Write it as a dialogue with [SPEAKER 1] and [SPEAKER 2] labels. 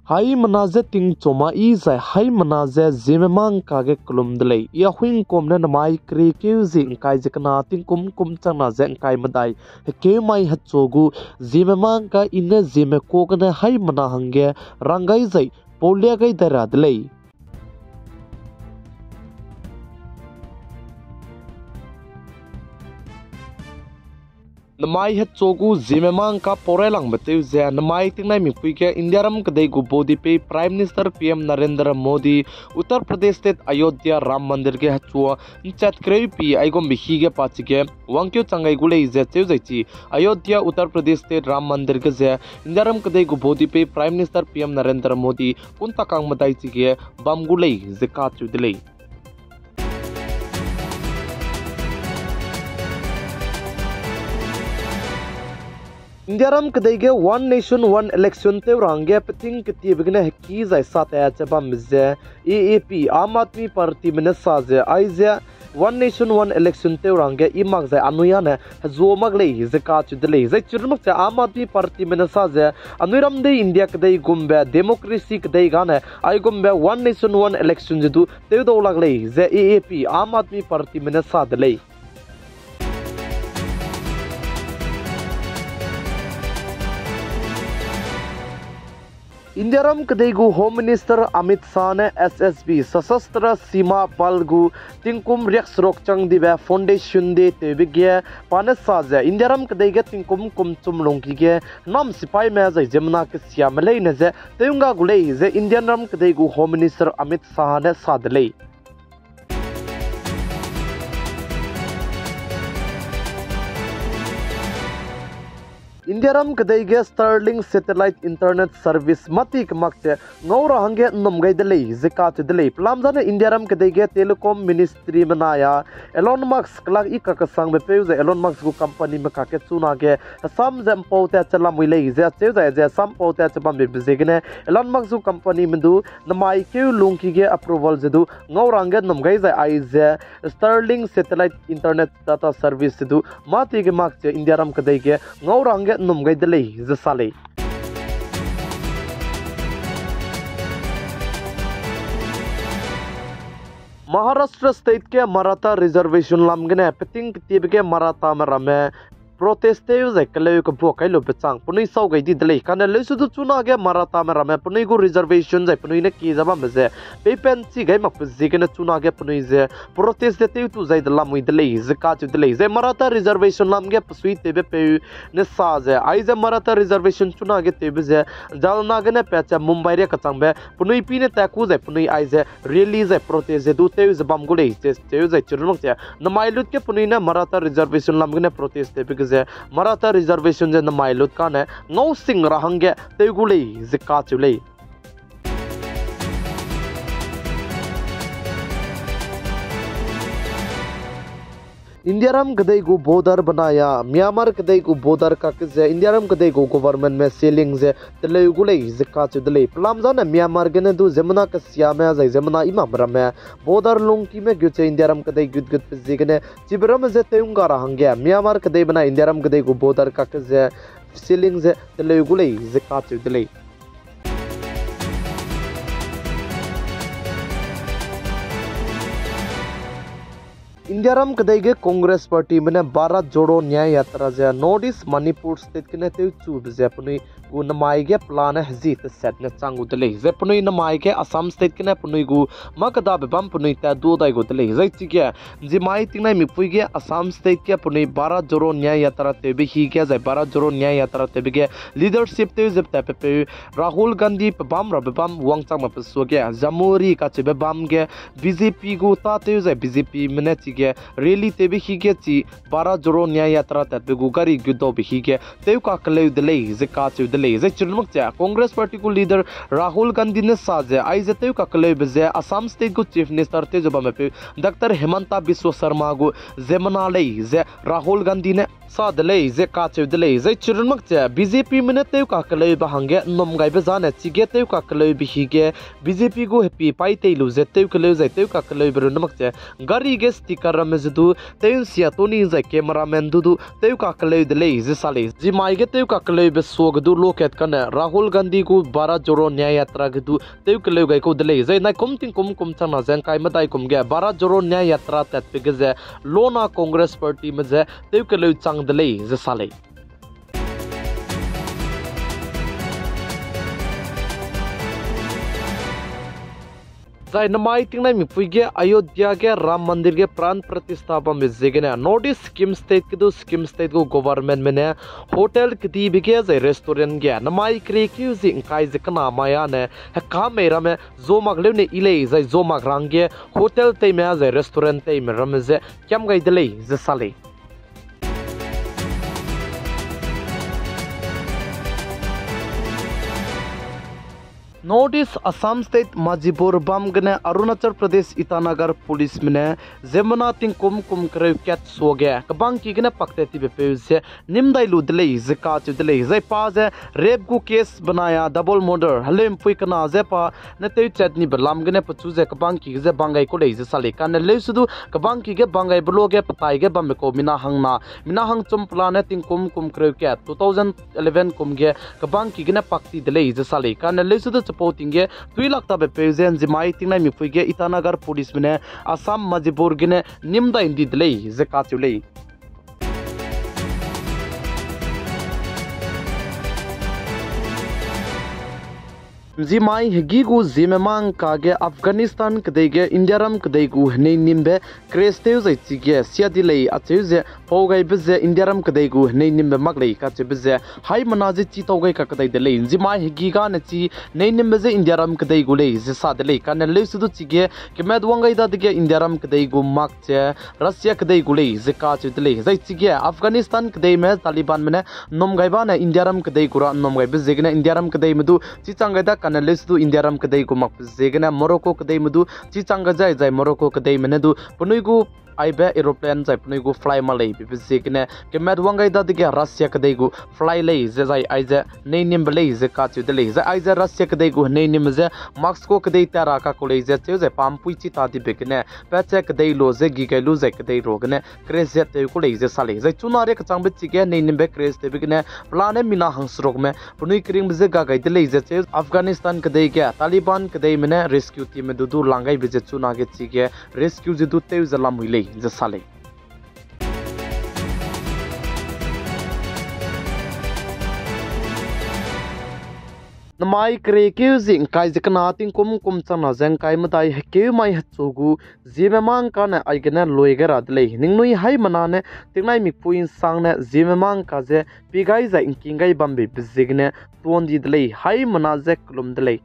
[SPEAKER 1] Hai manaze ting choma I zai hai manaze zeme mang kage kulum delay ya huing kom na mai kri keu zing kai jekna ting kum changna zen kai madai ke mai hachogu zeme mang ka inne zeme ko kana hai mana hange rangai zai polya gai dara delay Namai het chogu zimemang ka porelang bateu ze namai tingnai mi puike Indiaram kadai gu bodi pe Prime Minister PM Narendra Modi Uttar Pradesh state Ayodhya Ram Mandir ge hachua chat krei pi aigom bihi ge pachike wangkyo changai gulei ze cheu zaichi Ayodhya Uttar Pradesh state Ram Mandir ge ze Indiaram kadai gu bodi pe Prime Minister PM Narendra Modi kuntakang madai chige bam gulei ze ka chu dilei Indiaram kadai one nation one election te range pating kiti bigna ki zai sata chaba mizze AAP Aam Aadmi Party mena saze aize one nation one election te range imak zai anuya ne zo maglei zaka chudlei zai churmak cha Aam Aadmi Party mena saze anuram de India kadai gumbe democracy kadai gane ai gumbe one nation one election jidu te do laglei ze AAP Aam Aadmi Party mena sadlei Indiaram kadai gu Home Minister Amit Shah ne SSB Sasastra Sima Bal gu tingkum riaks rokchang dibe foundation de tebige panasaze Indiaram kadai ge tingkum kumchum longki ge nam sipai me zai jemna ke siamalei ne ze teunga gulei ze Indiaram kadai gu Home Minister Amit Shah ne sadlei Indiaram kadai ge Starlink satellite internet service matik makche ngora hange nomgai delei zakat delei plamjana Indiaram kadai ge telecom ministry manaya Elon Musk klak ikak sang be peuze Elon Musk gu company me kake chuna ge sam jam pote chala muilei ze cheuza ze sam pote chaba be bizegne Elon Musk gu company mendu namai ke lungki ge approval zedu ngora hange nomgai za aize Starlink satellite internet data service zedu matik makche Indiaram kadai ge ngora hange nomgai delei zasale Maharashtra state ke Maratha reservation lamgene peting tibge Maratha marame protest te use kaleu ko bokai lo bechang punai sau gai di delei kana le su chuna ge Maratha marame punai go reservation jai punai ne ki jaba meze pe pen chi gai mak ji ge na chuna ge punai je protest te tu jai de lamui delei zaka chu delei je Maratha reservation lam ge pusui te be pe ne sa je ai je Maratha reservation chuna ge te be je jalna ge ne pecha Mumbai re kachang be punai pi ne ta ku jai punai ai je release je protest je du te je bam gulei je jai churmok je na mailut ke punai ne Maratha reservation lam ge ne protest te be Maratha reservation je na mailut ka ne ngau sing rahangge te gulei zika chulei Indiaram kadai gu border banaya Myanmar kadai gu border ka ke Indiaram kadai gu government में selling जे तले गुले जिका चुदले प्लाम जाना Myanmar गने दु जमुना का सियामे जाय जमुना इमा ब्रमे border लुंकी में गुचे Indiaram kadai गुद गुद पिजे गने चिबरम जे तेउंगा रहंगे Myanmar kadai बना Indiaram kadai gu border का के selling जे तले गुले जिका चुदले Indiaram kadai ge Congress party mene 12 जोड़ो न्याय यात्रा जे नॉर्थ ईस्ट मणिपुर स्टेट के ने ते चुब जे पुनी गु नमाई ge plan hzi te set ne changu dele जे पुनी नमाई ge Assam state के ने पुनी गु makada bam पुनी ta do dai go dele zai chi ge ji mai tingnai mi pui ge Assam state ke पुनी 12 जोड़ो न्याय यात्रा te be hi ge जे 12 जोड़ो न्याय यात्रा te be ge leadership te je ta pe Rahul Gandhi bam ra bam wangchang ma so ge Jamhuri ka che bam ge BJP gu ta te je BJP mene chi really te bi hige chi 12 जोड़ो न्याय यात्रा tat be gugari gyudo bi hige teu ka kleu delei ze ka chu delei ze chulmuk cha Congress party ko leader Rahul Gandhi ne saje ai ze teu ka kleu be ze Assam state ko chief minister te joba me pe Dr Hemanta Biswa Sharma go zemana lei ze Rahul Gandhi ne sa delei ze ka chu delei ze chulmuk cha BJP mene teu ka kleu ba hange nom gai be jane chige teu ka kleu bi hige BJP go happy pai teilu ze teu kleu ze teu ka kleu be rumak cha gari ge sticker karam zidu teu sia toni zai cameraman du teu ka kalei de lei zisale zimai ge teu ka kalei be sogdu loket kana Rahul Gandhi ku 12 joro न्याय यात्रा गिदु तeu kaleu gai ko dele zai nai komting kum chana jang kai madai kum ge 12 joro न्याय यात्रा tat pege je lona congress party me je teu kaleu chang dele zisale Zai namai tingnai mi puige Ayodhya ke Ram Mandir ke प्राण प्रतिष्ठापन में जेगने north east scheme state को government में ने hotel कदी बिके जै रेस्टोरेंट के नमाई क्रे क्यू जि kai जकना माया ने का मेरा में जो मगले ने इले जै जो मगरांगे होटल ते में जै रेस्टोरेंट ते में रमजे क्यम गई दले ज साले नॉर्थ ईस्ट असम स्टेट मजिपुर बमगने अरुणाचल प्रदेश ईटानगर पुलिस में जेमना तिंग कुम करे कैट सोगे कबांग की गने पकते ति बेसे निमदाई लुदले जिका चुदले जै पाज रेप को केस बनाया डबल मर्डर हलेम पुई कना जे पा नते चटनी बलाम गने पचु जे कबांग की जे बांगाई को ले जे साले कान ले सुदु कबांग की गे बांगाई ब्लोगे पताई गे बम को मिना हंग चुम प्लाने तिंग कुम करे कैट 2011 कुम गे कबांग की गने पकती दले जे साले कान ले सुदु पोतिंगे 2 लाख तबे पेजेन जिमाई तिंगनाई मिफुगे ईटानगर पुलिस में असम मजिपुर गिने निमदा इंदी दले जका चुले जिमाई हिगी को जिमेमांग कागे अफगानिस्तान कदेगे इंडियारम कदेगु हने निम्बे क्रेस्टेव जैचिगे सियादिले अचेजे पोगाई बिजे इंडियारम कदेगु हने निम्बे मगले काचे बिजे हाई मनाजे चितोगे का कदे दले जिमाई हिगी गा नची ने निम्बे जे इंडियारम कदेगु ले जिसा दले काने ले सुदु चिगे कि मेदवंगाई दादगे इंडियारम कदेगु माकचे रशिया कदेगु ले जिका चुदले जैचिगे अफगानिस्तान कदे में तालिबान में नमगाइबा ने इंडियारम कदेगुरा नमगाइ बिजे गने इंडियारम कदे मदु चिचांगाइदा Kanalistu Indiaram kadai ko mak zegna Morocco kadai mudu chichanga jai Morocco kadai menedu punuigu aibe aeroplane jai punuigu fly malai bibzekne ke medwangai da dige Russia kadai gu fly lei jai aize nei nim belei je ka chu delei jai aize Russia kadai gu nei nim je Moscow kadai tara ka kolei je je pampui chi ta di bekne pache kadai lo je gi kai lu jai kadai rogne craze te kolei je sale jai chunare ka changbe chi ge nei nim be craze te bekne plane mina hangsrok me punui kring je ga gai delei je Afghanistan kadai ke Taliban kadai mene rescue team me du langai beje chuna ge chi ge rescue je du te zalam huile je sale Namai kre ke zing kai jikna ting kum chana jang kai madai ke mai hachogu jimemang ka na aigena loigera dle ningnui hai manane tingnai mikpuin sangne jimemang ka je pigai za inkingai bambe bizigne tondi dle hai manaje klum dle